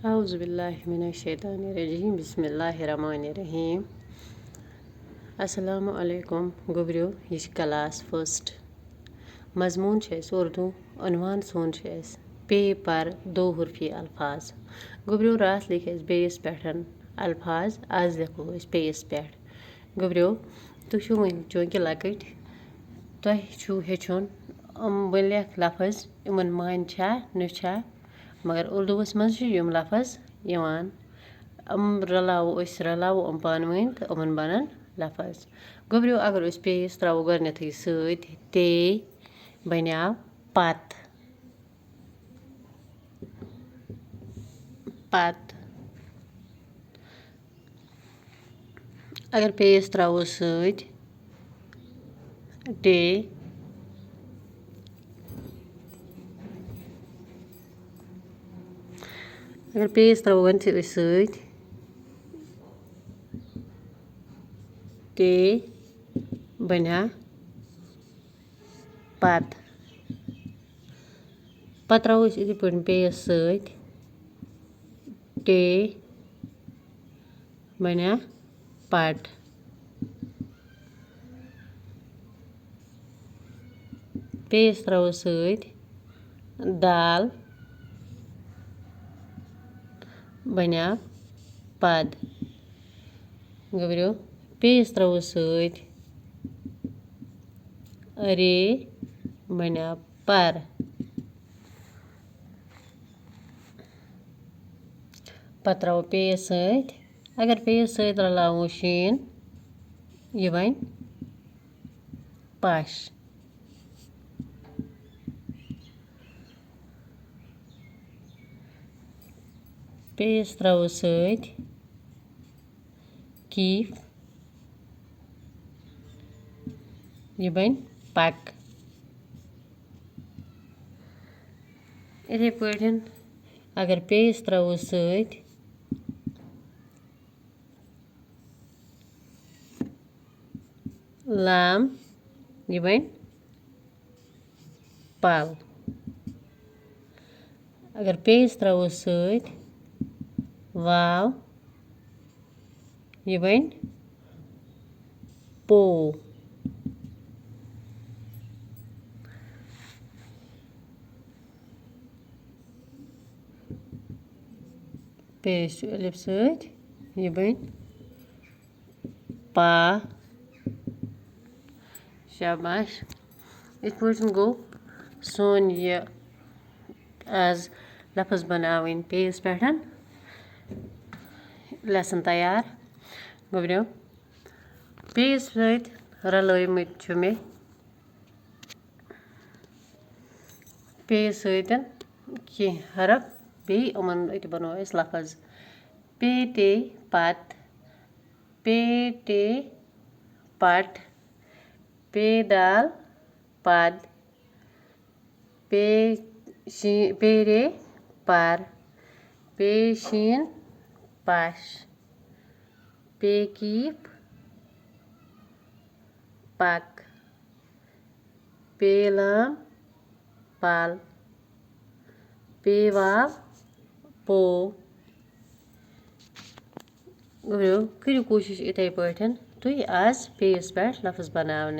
أعوذ بالله من الشيطان الرجيم بسم الله الرحمن الرحيم السلام علیکم گوٚبرِو یہِ چھِ کلاس فٔسٹ مضموٗن چھِ اَسہِ اُردو عنوان سون چھِ اَسہِ پے پر دو حرفی الفاظ گوٚبرِو راتھ لیکھۍ اَسہِ بیٚیِس پٮ۪ٹھ الفاظ آز لیکھو أسۍ پیٚیِس پٮ۪ٹھ گوٚبرِو تُہۍ چھِو وٕنۍ چوٗنٛکہِ لۄکٕٹۍ تۄہہِ چھُو ہیٚچھُن بہٕ لیکھٕ لفظ یِمن معنی چھا نہ چھا مگر اُردوٗوَس منٛز چھِ یِم لفظ یِوان رلاوو یِم پانہٕ ؤنۍ تہٕ یِمن بنن لفظ گوٚبرِو اگر أسۍ پیٚیِس ترٛاوو گۄڈنٮ۪تھٕے سۭتۍ تے بنیٛاو پتہٕ اگر پیٚیِس ترٛاوو سۭتۍ ٹے اگر پیٚیِس ترٛاوو گۄڈنٮ۪تھٕے أسۍ سۭتۍ تے بنیٛا پتہٕ ترٛاوو أسۍ یِتھٕے پٲٹھۍ پیٚیِس سۭتۍ ٹے بنیٛا پٹ پیٚیِس ترٛاوو سۭتۍ دال بنیٛاو پد گوٚبرِو پیٚیِس ترٛاوو سۭتۍ رے بنیٛاو پر پتہٕ ترٛاوو پیٚیِس سۭتۍ اگر پیٚیِس سۭتۍ رلاوو شیٖن یہِ بنہِ پش پیٚیِس ترٛاوو سۭتۍ کیٖف یہِ بنہِ پک یِتھٕے پٲٹھۍ اگر پیٚیِس ترٛاوو سۭتۍ لام یہِ بنہِ پل اگر پیٚیِس ترٛاوو سۭتۍ واو یہِ بنہِ پو پیٚیِس چھُ الف سۭتۍ یہِ بنہِ پا شاباش یِتھ پٲٹھۍ گوٚو سون یہِ آز لفظ بناوٕنۍ پیٚیِس پٮ۪ٹھ لیسن تیار گوٚبرِو پیٚیِس سۭتۍ رلٲومٕتۍ چھُ مےٚ پیٚیِس سۭتۍ کینٛہہ حرف بیٚیہِ یِمن أتۍ بنوو اَسہِ لفظ پے تے پتہٕ پے ٹے پٹ پے دال پد پے رے پر پے شیٖن پش پے کیٖپ پک پے لام پل پے واو پو گوٚبرِو کٔرِو کوٗشِش یِتھَے پٲٹھۍ تُہۍ آز پیٚیِس پٮ۪ٹھ لفظ بناونٕچ